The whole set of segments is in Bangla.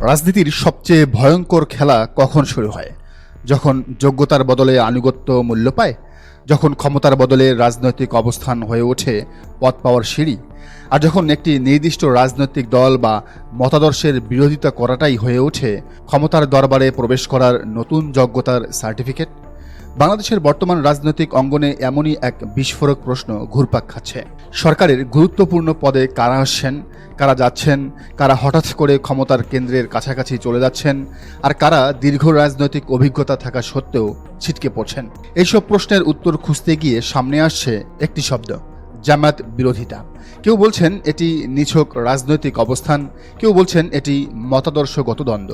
রাজনীতির সবচেয়ে ভয়ঙ্কর খেলা কখন শুরু হয়? যখন যোগ্যতার বদলে আনুগত্য মূল্য পায়, যখন ক্ষমতার বদলে রাজনৈতিক অবস্থান হয়ে ওঠে পদ পাওয়ার সিঁড়ি, আর যখন একটি নির্দিষ্ট রাজনৈতিক দল বা মতাদর্শের বিরোধিতা করাটাই হয়ে ওঠে ক্ষমতার দরবারে প্রবেশ করার নতুন যোগ্যতার সার্টিফিকেট। বাংলাদেশের বর্তমান রাজনৈতিক অঙ্গনে এমনই এক বিস্ফোরক প্রশ্ন ঘুরপাক খাচ্ছে। সরকারের গুরুত্বপূর্ণ পদে কারা আসছেন, কারা যাচ্ছেন, কারা হঠাৎ করে ক্ষমতার কেন্দ্রের কাছাকাছি চলে যাচ্ছেন, আর কারা দীর্ঘ রাজনৈতিক অভিজ্ঞতা থাকা সত্ত্বেও ছিটকে পড়ছেন। এইসব প্রশ্নের উত্তর খুঁজতে গিয়ে সামনে আসছে একটি শব্দ: জামায়াত বিরোধিতা। কেউ বলছেন এটি নিছক রাজনৈতিক অবস্থান, কেউ বলছেন এটি মতাদর্শগত দ্বন্দ্ব।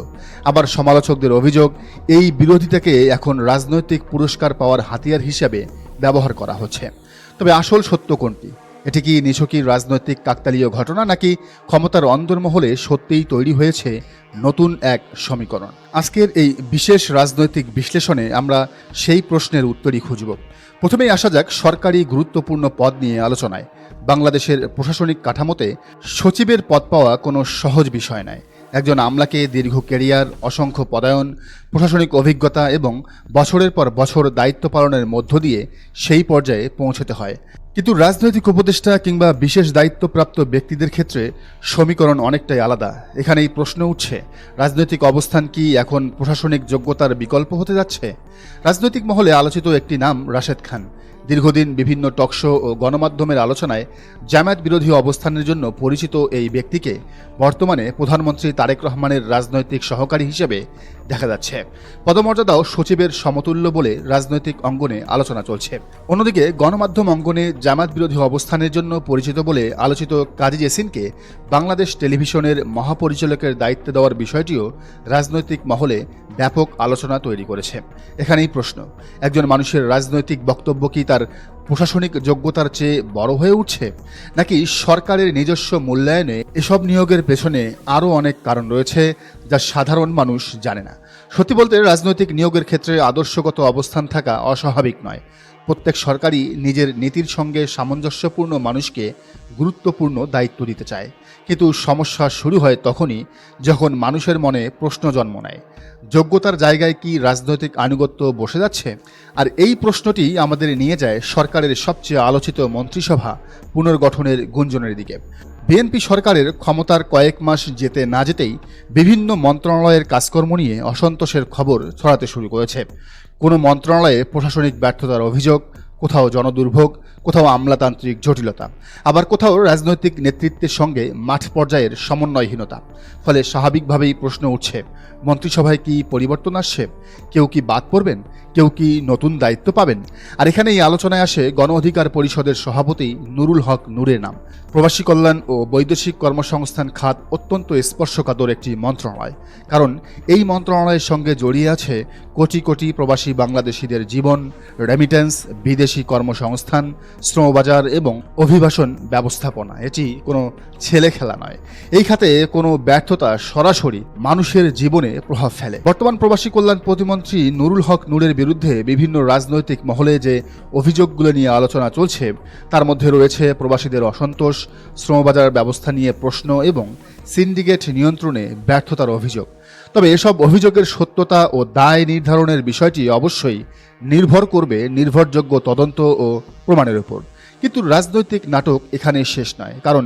আবার সমালোচকদের অভিযোগ, এই বিরোধিতাকে এখন রাজনৈতিক পুরস্কার পাওয়ার হাতিয়ার হিসেবে ব্যবহার করা হচ্ছে। তবে আসল সত্য কোনটি? এটি কি নিছকই রাজনৈতিক কাকতালীয় ঘটনা, নাকি ক্ষমতার অন্দরমহলে সত্যিই তৈরি হয়েছে নতুন এক সমীকরণ? আজকের এই বিশেষ রাজনৈতিক বিশ্লেষণে আমরা সেই প্রশ্নের উত্তরই খুঁজব। প্রথমেই আসা যাক সরকারি গুরুত্বপূর্ণ পদ নিয়ে আলোচনায়। বাংলাদেশের প্রশাসনিক কাঠামোতে সচিবের পদ পাওয়া কোনো সহজ বিষয় নয়। একজন আমলাকে দীর্ঘ ক্যারিয়ার, অসংখ্য পদায়ন, প্রশাসনিক অভিজ্ঞতা এবং বছরের পর বছর দায়িত্ব পালনের মধ্য দিয়ে সেই পর্যায়ে পৌঁছতে হয়। কিন্তু রাজনৈতিক উপদেষ্টা কিংবা বিশেষ দায়িত্বপ্রাপ্ত ব্যক্তিদের ক্ষেত্রে সমীকরণ অনেকটাই আলাদা। এখানেই প্রশ্ন উঠছে, রাজনৈতিক অবস্থান কি এখন প্রশাসনিক যোগ্যতার বিকল্প হতে যাচ্ছে? রাজনৈতিক মহলে আলোচিত একটি নাম রাশেদ খান। দীর্ঘদিন বিভিন্ন টকশো ও গণমাধ্যমের আলোচনায় জামায়াত বিরোধী অবস্থানের জন্য পরিচিত এই ব্যক্তিকে বর্তমানে প্রধানমন্ত্রী তারেক রহমানের রাজনৈতিক সহকারী হিসেবে দেখা যাচ্ছে। পদমর্যাদাও সচিবের সমতুল্য বলে রাজনৈতিক অঙ্গনে আলোচনা চলছে। অন্যদিকে গণমাধ্যম অঙ্গনে জামায়াত বিরোধী অবস্থানের জন্য পরিচিত বলে আলোচিত কাজী জেসিনকে বাংলাদেশ টেলিভিশনের মহাপরিচালকের দায়িত্ব দেওয়ার বিষয়টিও রাজনৈতিক মহলে ব্যাপক আলোচনা তৈরি করেছে। এখানেই প্রশ্ন, একজন মানুষের রাজনৈতিক বক্তব্য কি তার প্রশাসনিক যোগ্যতার চেয়ে বড় হয়ে উঠছে, নাকি সরকারের নিজস্ব মূল্যায়নে এসব নিয়োগের পেছনে আরও অনেক কারণ রয়েছে যা সাধারণ মানুষ জানে না? সত্যি বলতে রাজনৈতিক নিয়োগের ক্ষেত্রে আদর্শগত অবস্থান থাকা অস্বাভাবিক নয়। প্রত্যেক সরকারই নিজের নীতির সঙ্গে সামঞ্জস্যপূর্ণ মানুষকে গুরুত্বপূর্ণ দায়িত্ব দিতে চায়। কিন্তু সমস্যা শুরু হয় তখনই যখন মানুষের মনে প্রশ্ন জন্ম নেয়, যোগ্যতার জায়গায় কি রাজনৈতিক আনুগত্য বসে যাচ্ছে? আর এই প্রশ্নটি আমাদের নিয়ে যায় সরকারের সবচেয়ে আলোচিত মন্ত্রিসভা পুনর্গঠনের গুঞ্জনের দিকে। বিএনপি সরকারের ক্ষমতার কয়েক মাস যেতে না যেতেই বিভিন্ন মন্ত্রণালয়ের কাজকর্ম নিয়ে অসন্তোষের খবর ছড়াতে শুরু করেছে। কোনো মন্ত্রণালয়ে প্রশাসনিক ব্যর্থতার অভিযোগ, কোথাও জনদুর্ভোগ, কোথাও আমলাতান্ত্রিক জটিলতা, আবার কোথাও রাজনৈতিক নেতৃত্বের সঙ্গে মাঠ পর্যায়ের সমন্বয়হীনতা। ফলে স্বাভাবিকভাবেই প্রশ্ন উঠছে, মন্ত্রিসভায় কি পরিবর্তন আসছে? কেউ কি বাদ পড়বেন? কেউ কি নতুন দায়িত্ব পাবেন? আর এখানেই আলোচনায় আসে গণ অধিকার পরিষদের সভাপতি নুরুল হক নূরের নাম। প্রবাসী কল্যাণ ও বৈদেশিক কর্মসংস্থান খাত অত্যন্ত স্পর্শকাতর একটি মন্ত্রণালয়, কারণ এই মন্ত্রণালয়ের সঙ্গে জড়িয়ে আছে কোটি কোটি প্রবাসী বাংলাদেশিদের জীবন, রেমিটেন্স, বিদেশি কর্মসংস্থান, শ্রমবাজার এবং অভিবাসন ব্যবস্থাপনা। এটি কোনো ছেলে খেলা নয়। এই খাতে কোনো ব্যর্থতা সরাসরি মানুষের জীবনে প্রভাব ফেলে। বর্তমান প্রবাসী কল্যাণ প্রতিমন্ত্রী নুরুল হক নূরের বিরুদ্ধে বিভিন্ন রাজনৈতিক মহলে যে অভিযোগগুলো নিয়ে আলোচনা চলছে তার মধ্যে রয়েছে প্রবাসীদের অসন্তোষ, শ্রমবাজার ব্যবস্থা নিয়ে প্রশ্ন এবং সিন্ডিকেট নিয়ন্ত্রণে ব্যর্থতার অভিযোগ। তবে এসব অভিযোগের সত্যতা ও দায় নির্ধারণের বিষয়টি অবশ্যই নির্ভর করবে নির্ভরযোগ্য তদন্ত ও প্রমাণের উপর। কিন্তু রাজনৈতিক নাটক এখানে শেষ নয়, কারণ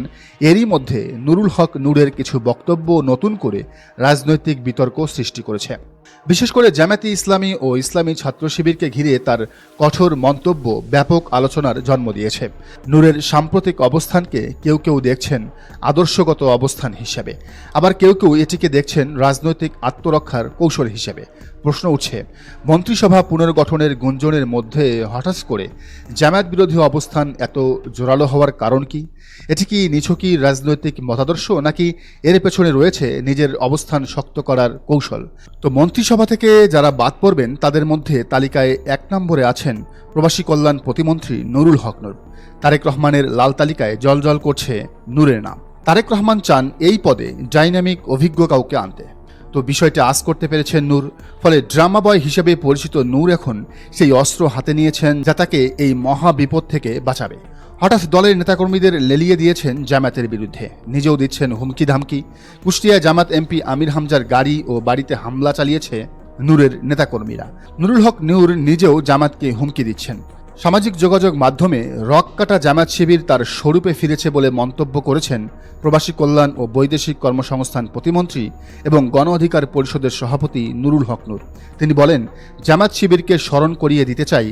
এরই মধ্যে নুরুল হক নূরের কিছু বক্তব্য নতুন করে রাজনৈতিক বিতর্ক সৃষ্টি করেছে। বিশেষ করে জামায়াতে ইসলামী ও ইসলামী ছাত্র শিবিরকে ঘিরে তার কঠোর মন্তব্য ব্যাপক আলোচনার জন্ম দিয়েছে। নূরের সাম্প্রতিক অবস্থানকে কেউ কেউ দেখছেন আদর্শগত অবস্থান হিসেবে, আবার কেউ কেউ এটিকে দেখছেন রাজনৈতিক আত্মরক্ষার কৌশল হিসেবে। প্রশ্ন উঠছে, মন্ত্রিসভা পুনর্গঠনের গুঞ্জনের মধ্যে হঠাৎ করে জামায়াত বিরোধী অবস্থান এত জোরালো হওয়ার কারণ কি? এটি কি নিছকই রাজনৈতিক মতাদর্শ, নাকি এর পেছনে রয়েছে নিজের অবস্থান শক্ত করার কৌশল? তো মন্ত্রিসভা থেকে যারা বাদ পড়বেন তাদের মধ্যে তালিকায় 1 নম্বরে আছেন প্রবাসী কল্যাণ প্রতিমন্ত্রী নুরুল হক নূর। তারেক রহমানের লাল তালিকায় জলজল করছে নূরের নাম। তারেক রহমান চান এই পদে ডাইনামিক অভিজ্ঞ কাউকে আনতে। তো বিষয়টা আঁচ করতে পেরেছেন নূর। ফলে ড্রামা বয় হিসেবে পরিচিত নূর এখন সেই অস্ত্র হাতে নিয়েছেন যা তাকে এই মহা বিপদ থেকে বাঁচাবে। হঠাৎ দলের নেতাকর্মীদের লেলিয়ে দিয়েছেন জামায়াতের বিরুদ্ধে, নিজেও দিচ্ছেন হুমকি ধামকি। কুষ্টিয়ায় জামাত এমপি আমির হামজার গাড়ি ও বাড়িতে হামলা চালিয়েছে নূরের নেতাকর্মীরা। নুরুল হক নূর নিজেও জামাতকে হুমকি দিচ্ছেন। সামাজিক যোগাযোগ মাধ্যমে রক কাটা জামাত শিবির তার স্বরূপে ফিরেছে বলে মন্তব্য করেছেন প্রবাসী কল্যাণ ও বৈদেশিক কর্মসংস্থান প্রতিমন্ত্রী এবং গণ অধিকার পরিষদের সভাপতি নুরুল হক নূর। তিনি বলেন, জামাত শিবিরকে স্মরণ করিয়ে দিতে চাই,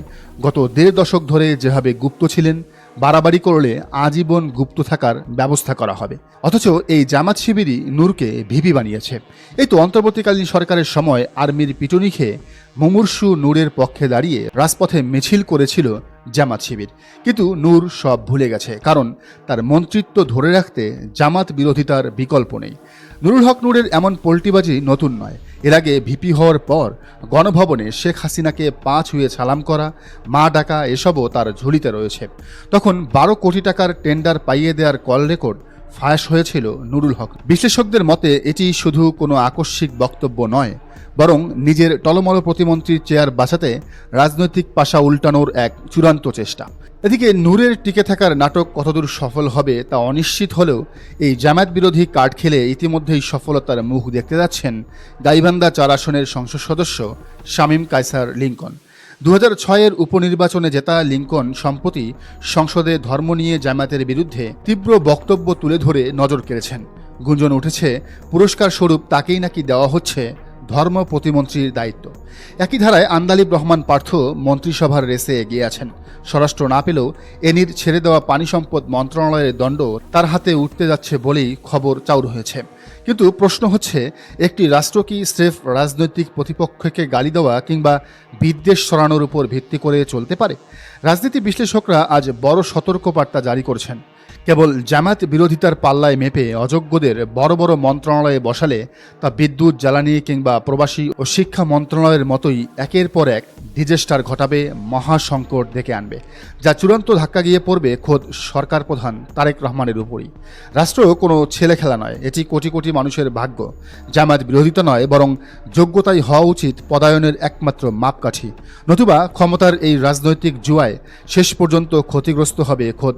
গত ১.৫ দশক ধরে যেভাবে গুপ্ত ছিলেন, বাড়াবাড়ি করলে আজীবন গুপ্ত থাকার ব্যবস্থা করা হবে। অথচ এই জামাত শিবিরই নূরকে ভিপি বানিয়েছে। এই তো অন্তর্বর্তীকালীন সরকারের সময় আর্মির পিটুনি খেয়ে মুমূর্ষু নূরের পক্ষে দাঁড়িয়ে রাজপথে মিছিল করেছিল জামাত শিবির। কিন্তু নূর সব ভুলে গেছে, কারণ তার মন্ত্রিত্ব ধরে রাখতে জামাত বিরোধিতার বিকল্প নেই। নুরুল হক নূরের এমন পোল্টিবাজি নতুন নয়। এর আগে ভিপি হওয়ার পর গণভবনে শেখ হাসিনাকে পা ছুঁয়ে সালাম করা, মা ডাকা এসবও তার ঝুলিতে রয়েছে। তখন ১২ কোটি টাকার টেন্ডার পাইয়ে দেওয়ার কল রেকর্ড ফাঁস হয়েছিল নুরুল হক। বিশ্লেষকদের মতে এটি শুধু কোনো আকস্মিক বক্তব্য নয়, বরং নিজের টলমল প্রতিমন্ত্রীর চেয়ার বাঁচাতে রাজনৈতিক পাশা উল্টানোর এক চূড়ান্ত চেষ্টা। এদিকে নূরের টিকে থাকার নাটক কতদূর সফল হবে তা অনিশ্চিত হলেও এই জামায়াত বিরোধী কার্ড খেলে ইতিমধ্যেই সফলতার মুখ দেখতে যাচ্ছেন গাইবান্ধা ৪ আসনের সংসদ সদস্য শামীম কায়সার লিংকন। ২০০৬-এর উপনির্বাচনে জেতা লিংকন সম্প্রতি সংসদে ধর্ম নিয়ে জামায়াতের বিরুদ্ধে তীব্র বক্তব্য তুলে ধরে নজর কেড়েছেন। গুঞ্জন উঠেছে, পুরস্কার স্বরূপ তাকেই নাকি দেওয়া হচ্ছে ধর্ম প্রতিমন্ত্রীর দায়িত্ব। একই ধারায় আন্দালিব রহমান পার্থ মন্ত্রিসভার রেসে এগিয়ে আছেন। স্বরাষ্ট্র না পেলেও এনির ছেড়ে দেওয়া পানি সম্পদ মন্ত্রণালয়ের দণ্ড তার হাতে উঠতে যাচ্ছে বলেই খবর চাউর হয়েছে। কিন্তু প্রশ্ন হচ্ছে, একটি রাষ্ট্র কি স্রেফ রাজনৈতিক প্রতিপক্ষকে গালি দেওয়া কিংবা বিদ্বেষ ছড়ানোর উপর ভিত্তি করে চলতে পারে? রাজনীতি বিশ্লেষকরা আজ বড় সতর্কবার্তা জারি করছেন। কেবল জামায়াত বিরোধিতার পাল্লায় মেপে অযোগ্যদের বড় বড় মন্ত্রণালয়ে বসালে তা বিদ্যুৎ, জ্বালানি কিংবা প্রবাসী ও শিক্ষা মন্ত্রণালয়ের মতোই একের পর এক ডিজাস্টার ঘটাবে, মহাসংকট ডেকে আনবে, যা চূড়ান্ত ধাক্কা গিয়ে পড়বে খোদ সরকার প্রধান তারেক রহমানের উপরই। রাষ্ট্র কোনো ছেলে খেলা নয়, এটি কোটি কোটি মানুষের ভাগ্য। জামায়াত বিরোধিতা নয়, বরং যোগ্যতাই হওয়া উচিত পদায়নের একমাত্র মাপকাঠি। নতুবা ক্ষমতার এই রাজনৈতিক জুয়ায় শেষ পর্যন্ত ক্ষতিগ্রস্ত হবে খোদ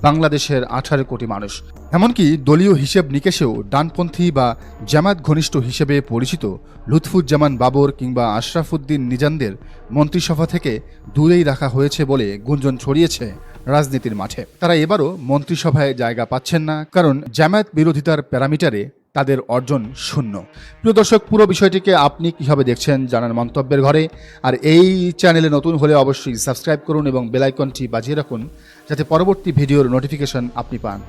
বাংলাদেশের 18 কোটি মানুষ। এমনকি দলীয় হিসেব নিকেশেও ডানপন্থী বা জামায়াত ঘনিষ্ঠ হিসেবে পরিচিত লুৎফুজ্জামান বাবর কিংবা আশরাফুদ্দিন নিজামদের মন্ত্রিসভা থেকে দূরেই রাখা হয়েছে বলে গুঞ্জন ছড়িয়েছে রাজনীতির মাঠে। তারা এবারও মন্ত্রিসভায় জায়গা পাচ্ছেন না, কারণ জামায়াত বিরোধিতার প্যারামিটারে তাদের অর্জন শূন্য। প্রিয় দর্শক, পুরো বিষয়টিকে আপনি কীভাবে দেখছেন জানার মন্তব্যের ঘরে। আর এই চ্যানেলে নতুন হলে অবশ্যই সাবস্ক্রাইব করুন এবং বেল আইকনটি বাজিয়ে রাখুন, যাতে পরবর্তী ভিডিওর নোটিফিকেশন আপনি পান।